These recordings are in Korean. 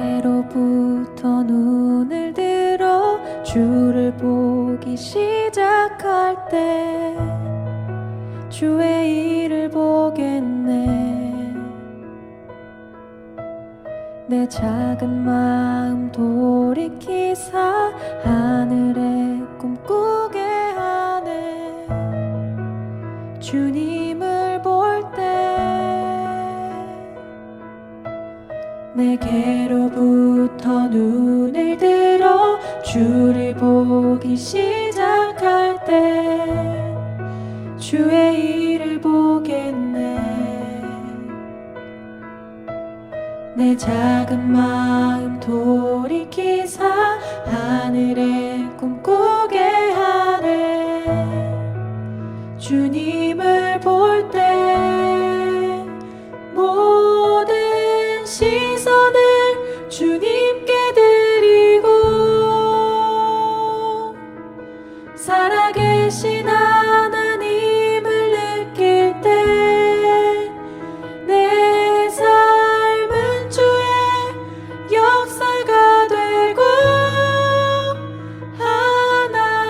내게로부터 눈을 들어 주를 보기 시작할 때 주의 일을 보겠네. 내 작은 마음 돌이키사 하늘에 꿈꾸게 하네. 주님을 볼 때 내게로부터 눈을 들어 주를 보기 시작할 때 주의 일을 보겠네. 내 작은 마음 돌이키사 하늘에 꿈꾸게 하네. 주님을 볼 때 모든 시선을 주님께 드리고 살아계신 하나님을 느낄 때 내 삶은 주의 역사가 되고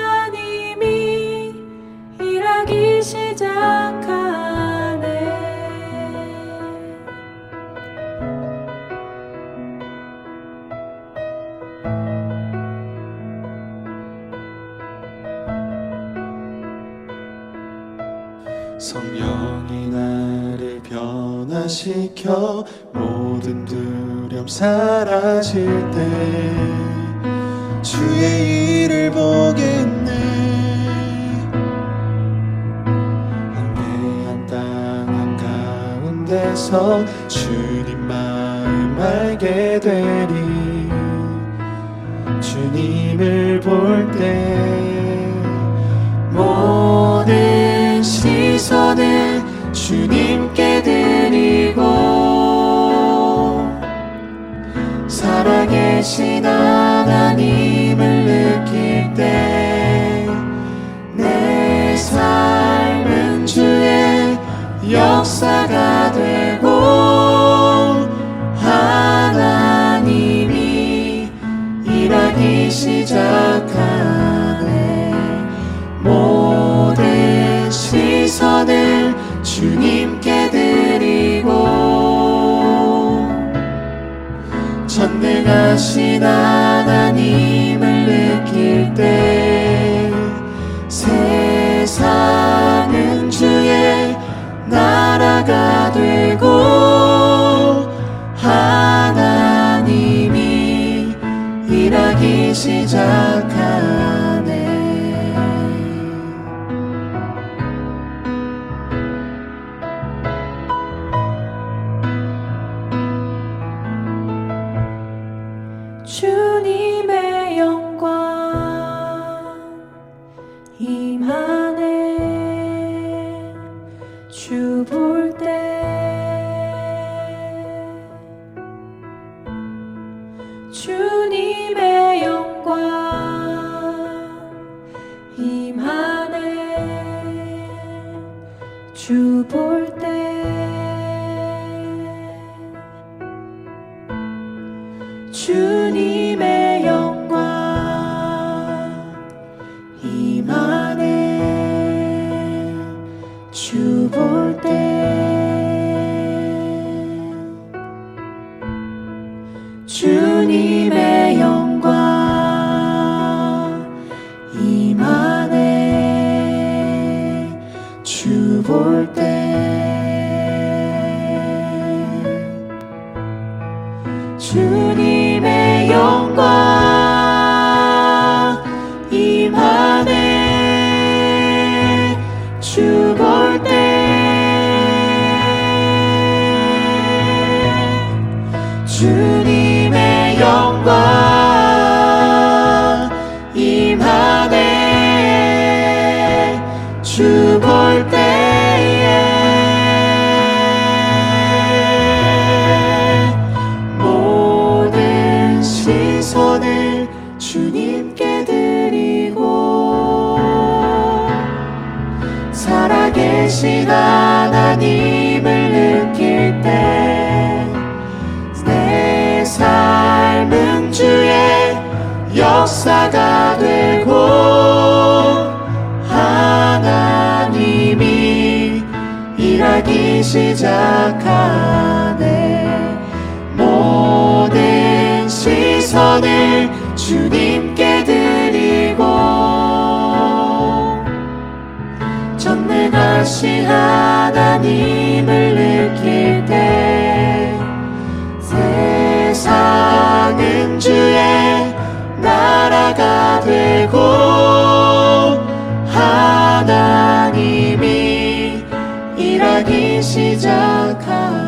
하나님이 일하기 시작하네. 성령이 나를 변화시켜 모든 두려움 사라질 때 주의 일을 보겠네. 황폐한 땅 한가운데서 주님 마음 알게 되리. 주님을 볼 때 모든 시선을 주님께 드리고 살아계신 하나님을 느낄 때 내 삶은 주의 역사가 되고 하나님이 일하기 시작하네. 모든 시선을 주님께 드리고 전능하신 하나님을 느낄 때 세상은 주의 나라가 되고 하나님이 일하기 시작하네. 주님의 영광 임하네. 주 볼 때 주님의 영광 임하네. 주 볼 때 주님의 영광 임하네. 주 볼 때 주님의 영광 임하네. 주 볼 때 주님의 영광 임하네. 주 볼 때 주님의 영광 역사가 되고 하나님이 일하기 시작하네. 모든 시선을 주님께 드리고 전능하신 하나님을 느낄 때 세상은 주의 나라가 되고 하나님이 일하기 시작하네.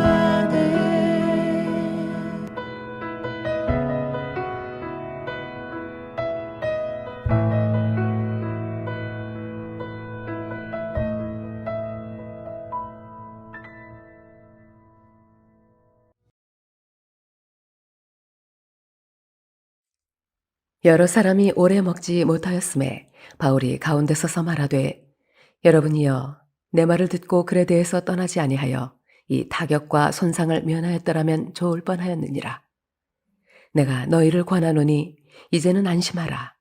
여러 사람이 오래 먹지 못하였음에 바울이 가운데 서서 말하되, 여러분이여 내 말을 듣고 글에 대해서 떠나지 아니하여 이 타격과 손상을 면하였더라면 좋을 뻔하였느니라. 내가 너희를 권하노니 이제는 안심하라.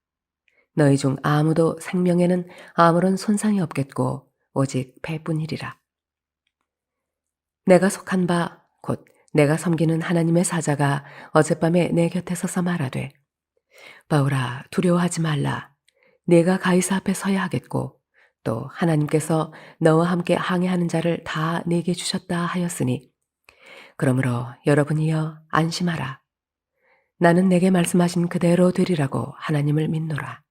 너희 중 아무도 생명에는 아무런 손상이 없겠고 오직 배뿐이리라. 내가 속한 바 곧 내가 섬기는 하나님의 사자가 어젯밤에 내 곁에 서서 말하되, 바울아 두려워하지 말라. 네가 가이사 앞에 서야 하겠고 또 하나님께서 너와 함께 항해하는 자를 다 네게 주셨다 하였으니 그러므로 여러분이여 안심하라. 나는 내게 말씀하신 그대로 되리라고 하나님을 믿노라.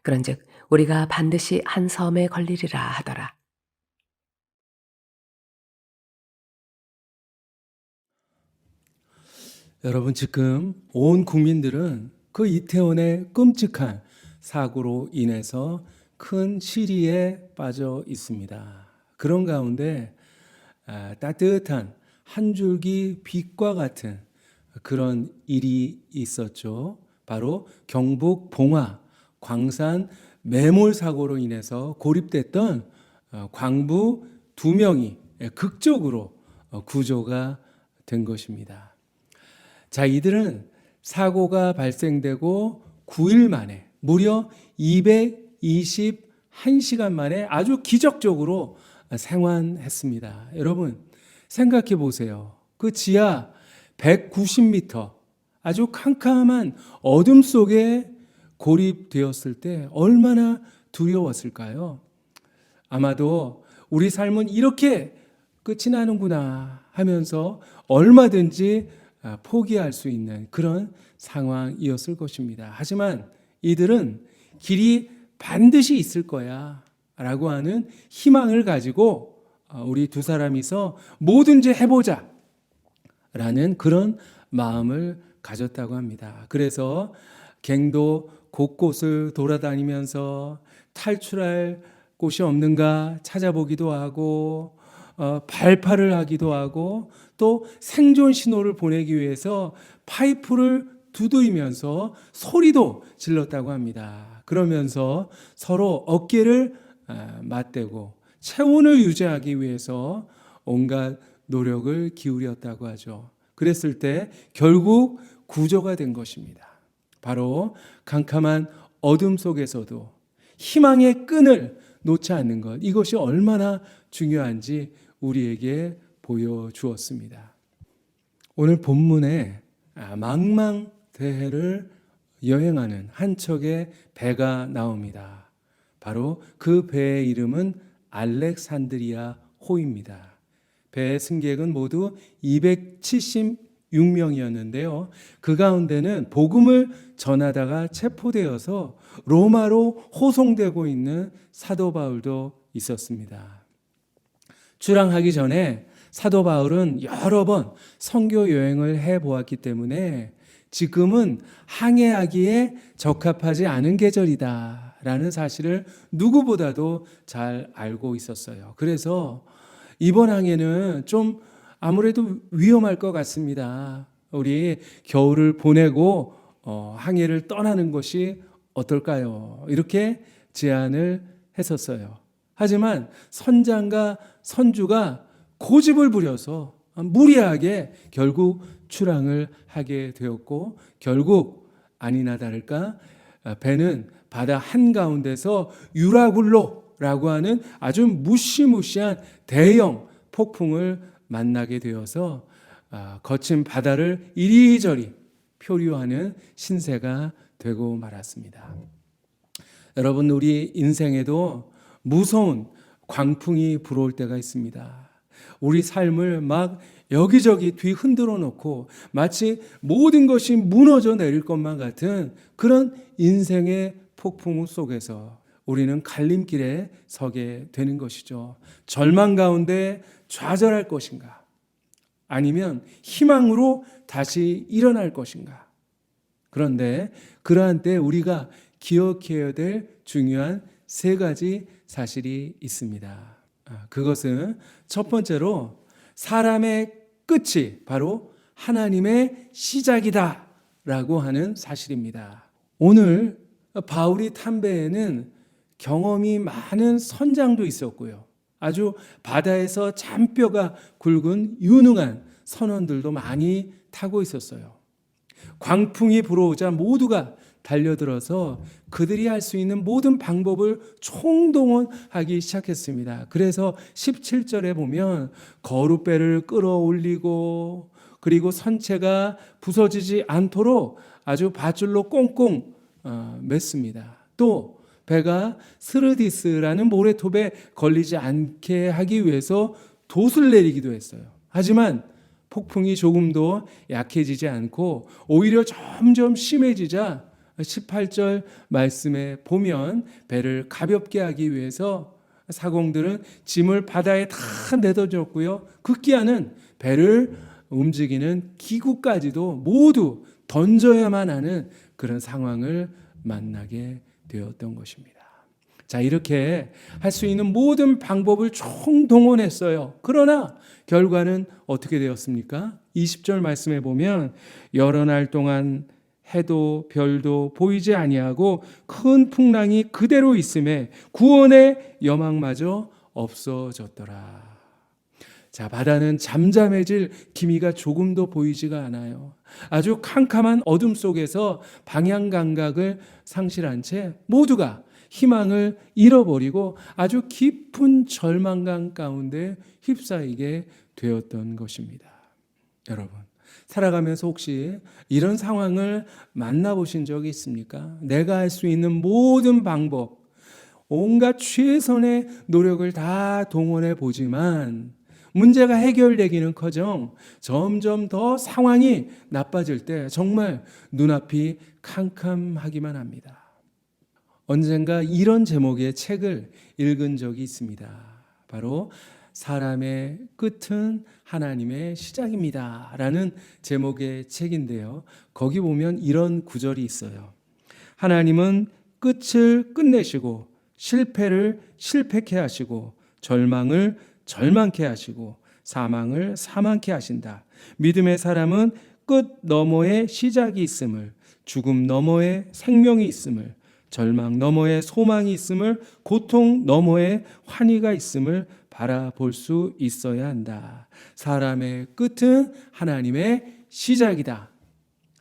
그런즉 우리가 반드시 한 섬에 걸리리라 하더라. 여러분, 지금 온 국민들은 그 이태원의 끔찍한 사고로 인해서 큰 시리에 빠져 있습니다. 그런 가운데 따뜻한 한 줄기 빛과 같은 그런 일이 있었죠. 바로 경북 봉화 광산 매몰 사고로 인해서 고립됐던 광부 2명이 극적으로 구조가 된 것입니다. 자, 이들은 사고가 발생되고 9일 만에 무려 221시간 만에 아주 기적적으로 생還했습니다. 여러분 생각해 보세요. 그 지하 190m 아주 캄캄한 어둠 속에 고립되었을 때 얼마나 두려웠을까요? 아마도 우리 삶은 이렇게 끝이 나는구나 하면서 얼마든지 포기할 수 있는 그런 상황이었을 것입니다. 하지만 이들은 길이 반드시 있을 거야 라고 하는 희망을 가지고 우리 두 사람이서 뭐든지 해보자 라는 그런 마음을 가졌다고 합니다. 그래서 갱도 곳곳을 돌아다니면서 탈출할 곳이 없는가 찾아보기도 하고 발파를 하기도 하고 또 생존 신호를 보내기 위해서 파이프를 두드리면서 소리도 질렀다고 합니다. 그러면서 서로 어깨를 맞대고 체온을 유지하기 위해서 온갖 노력을 기울였다고 하죠. 그랬을 때 결국 구조가 된 것입니다. 바로 캄캄한 어둠 속에서도 희망의 끈을 놓지 않는 것, 이것이 얼마나 중요한지 우리에게 보여주었습니다. 오늘 본문에 망망대해를 여행하는 한 척의 배가 나옵니다. 바로 그 배의 이름은 알렉산드리아 호입니다. 배의 승객은 모두 276명이었는데요. 그 가운데는 복음을 전하다가 체포되어서 로마로 호송되고 있는 사도 바울도 있었습니다. 출항하기 전에 사도 바울은 여러 번 선교 여행을 해보았기 때문에 지금은 항해하기에 적합하지 않은 계절이다 라는 사실을 누구보다도 잘 알고 있었어요. 그래서 이번 항해는 좀 아무래도 위험할 것 같습니다. 우리 겨울을 보내고 항해를 떠나는 것이 어떨까요? 이렇게 제안을 했었어요. 하지만 선장과 선주가 고집을 부려서 무리하게 결국 출항을 하게 되었고 결국 아니나 다를까 배는 바다 한가운데서 유라굴로라고 하는 아주 무시무시한 대형 폭풍을 만나게 되어서 거친 바다를 이리저리 표류하는 신세가 되고 말았습니다. 여러분, 우리 인생에도 무서운 광풍이 불어올 때가 있습니다. 우리 삶을 막 여기저기 뒤흔들어 놓고 마치 모든 것이 무너져 내릴 것만 같은 그런 인생의 폭풍 속에서 우리는 갈림길에 서게 되는 것이죠. 절망 가운데 좌절할 것인가? 아니면 희망으로 다시 일어날 것인가? 그런데 그러한 때 우리가 기억해야 될 중요한 세 가지 사실이 있습니다. 그것은 첫 번째로 사람의 끝이 바로 하나님의 시작이다 라고 하는 사실입니다. 오늘 바울이 탄 배에는 경험이 많은 선장도 있었고요. 아주 바다에서 잔뼈가 굵은 유능한 선원들도 많이 타고 있었어요. 광풍이 불어오자 모두가 달려들어서 그들이 할 수 있는 모든 방법을 총동원하기 시작했습니다. 그래서 17절에 보면 거룻배를 끌어올리고 그리고 선체가 부서지지 않도록 아주 밧줄로 꽁꽁 맸습니다. 또 배가 스르디스라는 모래톱에 걸리지 않게 하기 위해서 돛을 내리기도 했어요. 하지만 폭풍이 조금도 약해지지 않고 오히려 점점 심해지자 18절 말씀에 보면 배를 가볍게 하기 위해서 사공들은 짐을 바다에 다 내던졌고요. 급기야는 배를 움직이는 기구까지도 모두 던져야만 하는 그런 상황을 만나게 되었던 것입니다. 자, 이렇게 할 수 있는 모든 방법을 총동원했어요. 그러나 결과는 어떻게 되었습니까? 20절 말씀에 보면 여러 날 동안 해도 별도 보이지 아니하고 큰 풍랑이 그대로 있음에 구원의 여망마저 없어졌더라. 자, 바다는 잠잠해질 기미가 조금도 보이지가 않아요. 아주 캄캄한 어둠 속에서 방향 감각을 상실한 채 모두가 희망을 잃어버리고 아주 깊은 절망감 가운데 휩싸이게 되었던 것입니다. 여러분, 살아가면서 혹시 이런 상황을 만나보신 적이 있습니까? 내가 할 수 있는 모든 방법, 온갖 최선의 노력을 다 동원해 보지만 문제가 해결되기는커녕 점점 더 상황이 나빠질 때 정말 눈앞이 캄캄하기만 합니다. 언젠가 이런 제목의 책을 읽은 적이 있습니다. 바로 사람의 끝은 하나님의 시작입니다 라는 제목의 책인데요. 거기 보면 이런 구절이 있어요. 하나님은 끝을 끝내시고 실패를 실패케 하시고 절망을 절망케 하시고 사망을 사망케 하신다. 믿음의 사람은 끝 너머에 시작이 있음을, 죽음 너머에 생명이 있음을, 절망 너머에 소망이 있음을, 고통 너머에 환희가 있음을 바라볼 수 있어야 한다. 사람의 끝은 하나님의 시작이다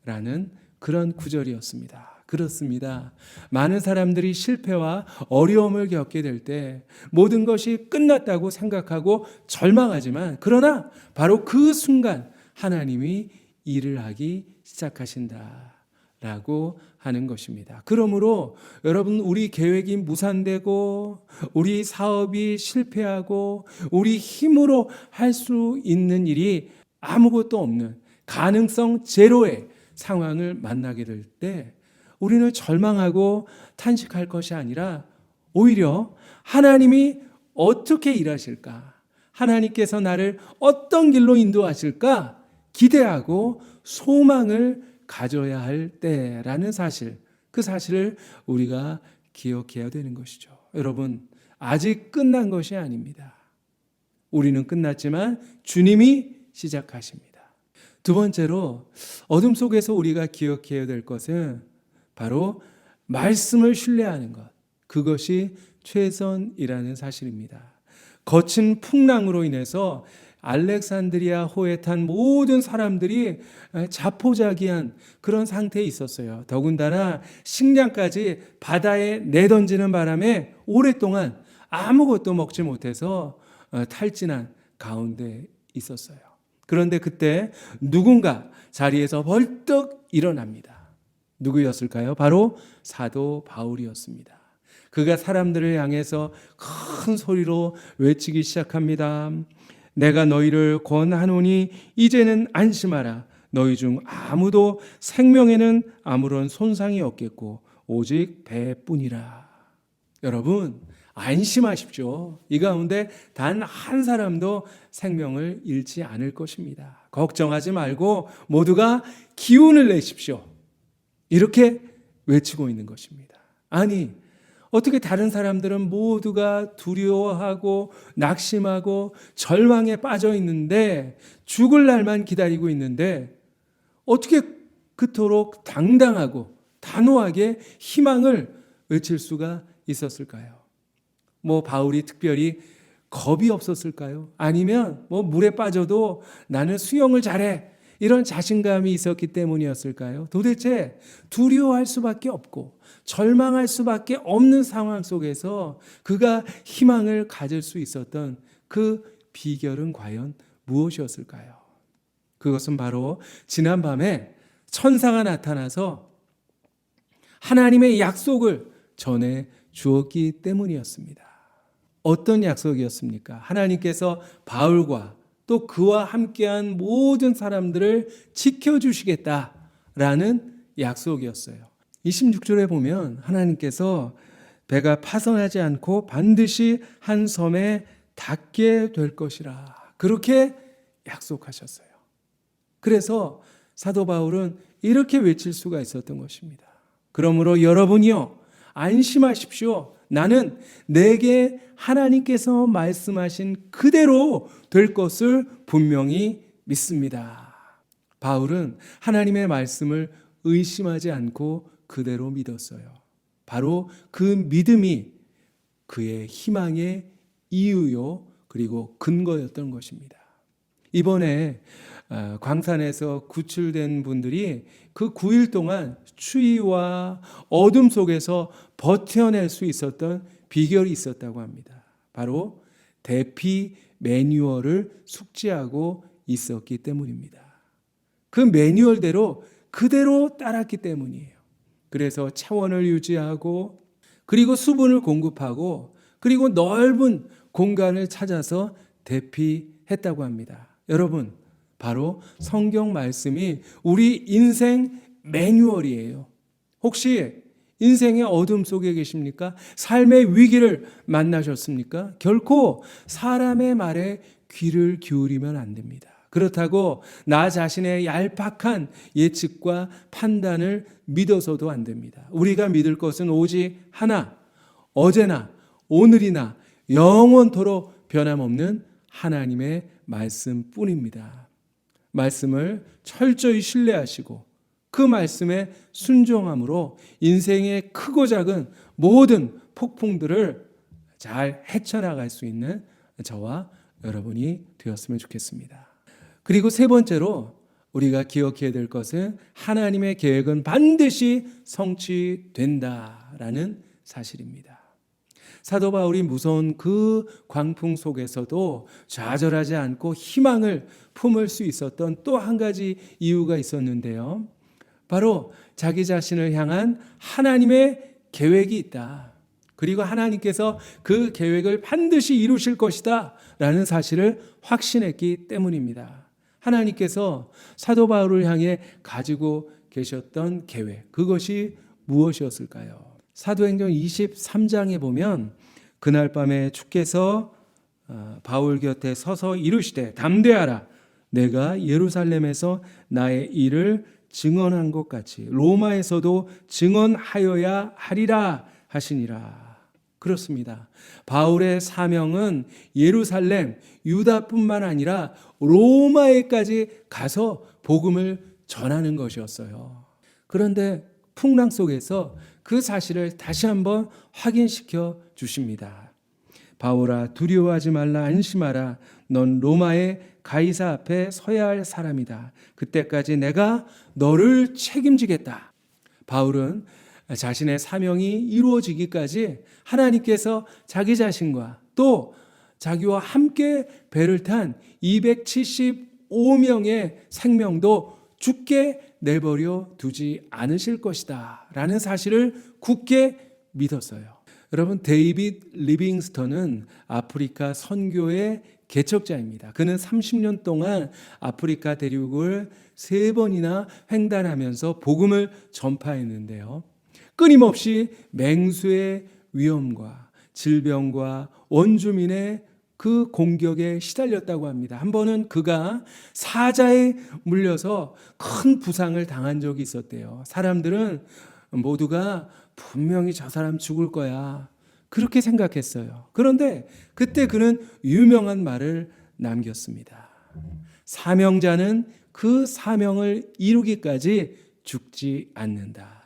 라는 그런 구절이었습니다. 그렇습니다. 많은 사람들이 실패와 어려움을 겪게 될 때 모든 것이 끝났다고 생각하고 절망하지만 그러나 바로 그 순간 하나님이 일을 하기 시작하신다 라고 하는 것입니다. 그러므로 여러분, 우리 계획이 무산되고 우리 사업이 실패하고 우리 힘으로 할 수 있는 일이 아무것도 없는 가능성 제로의 상황을 만나게 될 때 우리는 절망하고 탄식할 것이 아니라 오히려 하나님이 어떻게 일하실까? 하나님께서 나를 어떤 길로 인도하실까? 기대하고 소망을 가져야 할 때라는 사실, 그 사실을 우리가 기억해야 되는 것이죠. 여러분, 아직 끝난 것이 아닙니다. 우리는 끝났지만 주님이 시작하십니다. 두 번째로 어둠 속에서 우리가 기억해야 될 것은 바로 말씀을 신뢰하는 것, 그것이 최선이라는 사실입니다. 거친 풍랑으로 인해서 알렉산드리아 호에 탄 모든 사람들이 자포자기한 그런 상태에 있었어요. 더군다나 식량까지 바다에 내던지는 바람에 오랫동안 아무것도 먹지 못해서 탈진한 가운데 있었어요. 그런데 그때 누군가 자리에서 벌떡 일어납니다. 누구였을까요? 바로 사도 바울이었습니다. 그가 사람들을 향해서 큰 소리로 외치기 시작합니다. 내가 너희를 권하노니 이제는 안심하라. 너희 중 아무도 생명에는 아무런 손상이 없겠고 오직 배뿐이라. 여러분, 안심하십시오. 이 가운데 단 한 사람도 생명을 잃지 않을 것입니다. 걱정하지 말고 모두가 기운을 내십시오. 이렇게 외치고 있는 것입니다. 아니, 어떻게 다른 사람들은 모두가 두려워하고 낙심하고 절망에 빠져 있는데, 죽을 날만 기다리고 있는데 어떻게 그토록 당당하고 단호하게 희망을 외칠 수가 있었을까요? 바울이 특별히 겁이 없었을까요? 아니면 물에 빠져도 나는 수영을 잘해, 이런 자신감이 있었기 때문이었을까요? 도대체 두려워할 수밖에 없고 절망할 수밖에 없는 상황 속에서 그가 희망을 가질 수 있었던 그 비결은 과연 무엇이었을까요? 그것은 바로 지난밤에 천사가 나타나서 하나님의 약속을 전해 주었기 때문이었습니다. 어떤 약속이었습니까? 하나님께서 바울과 또 그와 함께한 모든 사람들을 지켜주시겠다라는 약속이었어요. 26절에 보면 하나님께서 배가 파손하지 않고 반드시 한 섬에 닿게 될 것이라, 그렇게 약속하셨어요. 그래서 사도 바울은 이렇게 외칠 수가 있었던 것입니다. 그러므로 여러분이요, 안심하십시오. 나는 내게 하나님께서 말씀하신 그대로 될 것을 분명히 믿습니다. 바울은 하나님의 말씀을 의심하지 않고 그대로 믿었어요. 바로 그 믿음이 그의 희망의 이유요, 그리고 근거였던 것입니다. 이번에 광산에서 구출된 분들이 그 9일 동안 추위와 어둠 속에서 버텨낼 수 있었던 비결이 있었다고 합니다. 바로 대피 매뉴얼을 숙지하고 있었기 때문입니다. 그 매뉴얼대로 그대로 따랐기 때문이에요. 그래서 차원을 유지하고, 그리고 수분을 공급하고, 그리고 넓은 공간을 찾아서 대피했다고 합니다. 여러분, 바로 성경 말씀이 우리 인생 매뉴얼이에요. 혹시 인생의 어둠 속에 계십니까? 삶의 위기를 만나셨습니까? 결코 사람의 말에 귀를 기울이면 안 됩니다. 그렇다고 나 자신의 얄팍한 예측과 판단을 믿어서도 안 됩니다. 우리가 믿을 것은 오직 하나, 어제나 오늘이나 영원토록 변함없는 하나님의 말씀뿐입니다. 말씀을 철저히 신뢰하시고 그 말씀에 순종함으로 인생의 크고 작은 모든 폭풍들을 잘 헤쳐나갈 수 있는 저와 여러분이 되었으면 좋겠습니다. 그리고 세 번째로 우리가 기억해야 될 것은 하나님의 계획은 반드시 성취된다라는 사실입니다. 사도 바울이 무서운 그 광풍 속에서도 좌절하지 않고 희망을 품을 수 있었던 또 한 가지 이유가 있었는데요. 바로 자기 자신을 향한 하나님의 계획이 있다. 그리고 하나님께서 그 계획을 반드시 이루실 것이다 라는 사실을 확신했기 때문입니다. 하나님께서 사도 바울을 향해 가지고 계셨던 계획, 그것이 무엇이었을까요? 사도행전 23장에 보면 그날 밤에 주께서 바울 곁에 서서 이르시되 담대하라, 내가 예루살렘에서 나의 일을 증언한 것 같이 로마에서도 증언하여야 하리라 하시니라. 그렇습니다. 바울의 사명은 예루살렘, 유다뿐만 아니라 로마에까지 가서 복음을 전하는 것이었어요. 그런데 풍랑 속에서 그 사실을 다시 한번 확인시켜 주십니다. 바울아 두려워하지 말라 안심하라 넌 로마의 가이사 앞에 서야 할 사람이다. 그때까지 내가 너를 책임지겠다. 바울은 자신의 사명이 이루어지기까지 하나님께서 자기 자신과 또 자기와 함께 배를 탄 275명의 생명도 죽게 내버려 두지 않으실 것이다 라는 사실을 굳게 믿었어요. 여러분, 데이빗 리빙스턴은 아프리카 선교의 개척자입니다. 그는 30년 동안 아프리카 대륙을 3번이나 횡단하면서 복음을 전파했는데요. 끊임없이 맹수의 위험과 질병과 원주민의 그 공격에 시달렸다고 합니다. 한 번은 그가 사자에 물려서 큰 부상을 당한 적이 있었대요. 사람들은 모두가 분명히 저 사람 죽을 거야 그렇게 생각했어요. 그런데 그때 그는 유명한 말을 남겼습니다. 사명자는 그 사명을 이루기까지 죽지 않는다.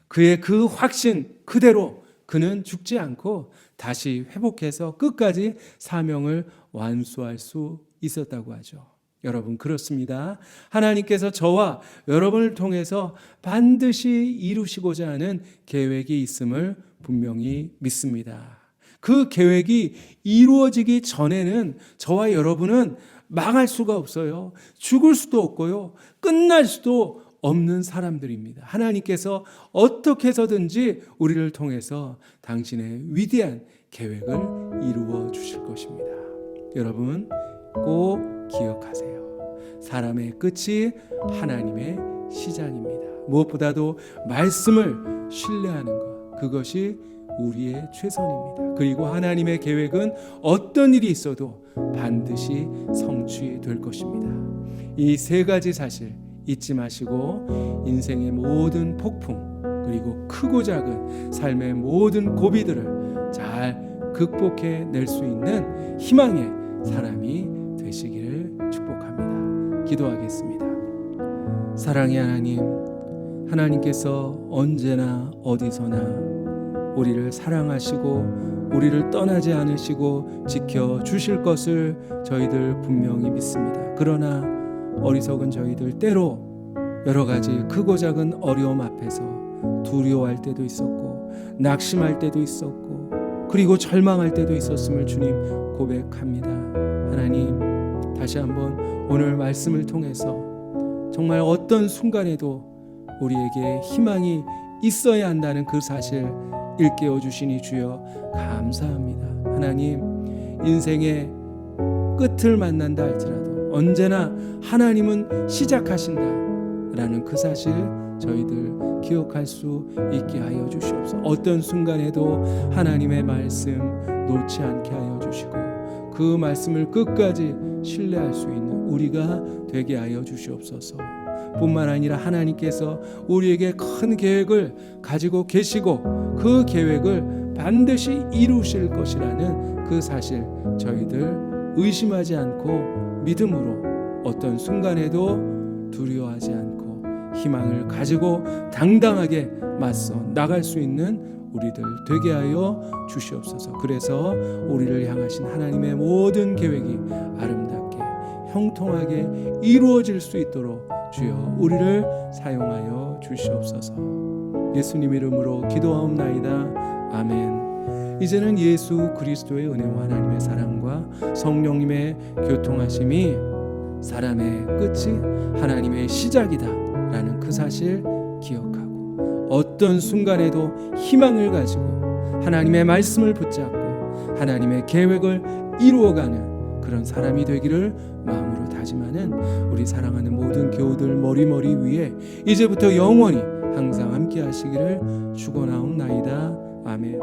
그의 그 확신 그대로 그는 죽지 않고 다시 회복해서 끝까지 사명을 완수할 수 있었다고 하죠. 여러분, 그렇습니다. 하나님께서 저와 여러분을 통해서 반드시 이루시고자 하는 계획이 있음을 분명히 믿습니다. 그 계획이 이루어지기 전에는 저와 여러분은 망할 수가 없어요. 죽을 수도 없고요. 끝날 수도 없는 사람들입니다. 하나님께서 어떻게 해서든지 우리를 통해서 당신의 위대한 계획을 이루어 주실 것입니다. 여러분, 꼭 기억하세요. 사람의 끝이 하나님의 시작입니다. 무엇보다도 말씀을 신뢰하는 것, 그것이 우리의 최선입니다. 그리고 하나님의 계획은 어떤 일이 있어도 반드시 성취될 것입니다. 이 3가지 사실 잊지 마시고 인생의 모든 폭풍 그리고 크고 작은 삶의 모든 고비들을 잘 극복해 낼 수 있는 희망의 사람이 되시기를 축복합니다. 기도하겠습니다. 사랑의 하나님, 하나님께서 언제나 어디서나 우리를 사랑하시고 우리를 떠나지 않으시고 지켜주실 것을 저희들 분명히 믿습니다. 그러나 어리석은 저희들 때로 여러 가지 크고 작은 어려움 앞에서 두려워할 때도 있었고 낙심할 때도 있었고 그리고 절망할 때도 있었음을 주님 고백합니다. 하나님, 다시 한번 오늘 말씀을 통해서 정말 어떤 순간에도 우리에게 희망이 있어야 한다는 그 사실 일깨워 주시니 주여 감사합니다. 하나님, 인생의 끝을 만난다 할지라도 언제나 하나님은 시작하신다라는 그 사실 저희들 기억할 수 있게 하여 주시옵소서. 어떤 순간에도 하나님의 말씀 놓지 않게 하여 주시고 그 말씀을 끝까지 신뢰할 수 있는 우리가 되게 하여 주시옵소서. 뿐만 아니라 하나님께서 우리에게 큰 계획을 가지고 계시고 그 계획을 반드시 이루실 것이라는 그 사실 저희들 의심하지 않고 믿음으로 어떤 순간에도 두려워하지 않고 희망을 가지고 당당하게 맞서 나갈 수 있는 우리들 되게 하여 주시옵소서. 그래서 우리를 향하신 하나님의 모든 계획이 아름답게 형통하게 이루어질 수 있도록 주여 우리를 사용하여 주시옵소서. 예수님 이름으로 기도하옵나이다. 아멘. 이제는 예수 그리스도의 은혜와 하나님의 사랑과 성령님의 교통하심이 사람의 끝이 하나님의 시작이다 라는 그 사실 기억하고 어떤 순간에도 희망을 가지고 하나님의 말씀을 붙잡고 하나님의 계획을 이루어가는 그런 사람이 되기를 마음으로 다짐하는 우리 사랑하는 모든 교우들 머리머리 위에 이제부터 영원히 항상 함께 하시기를 축원하옵나이다. 아멘.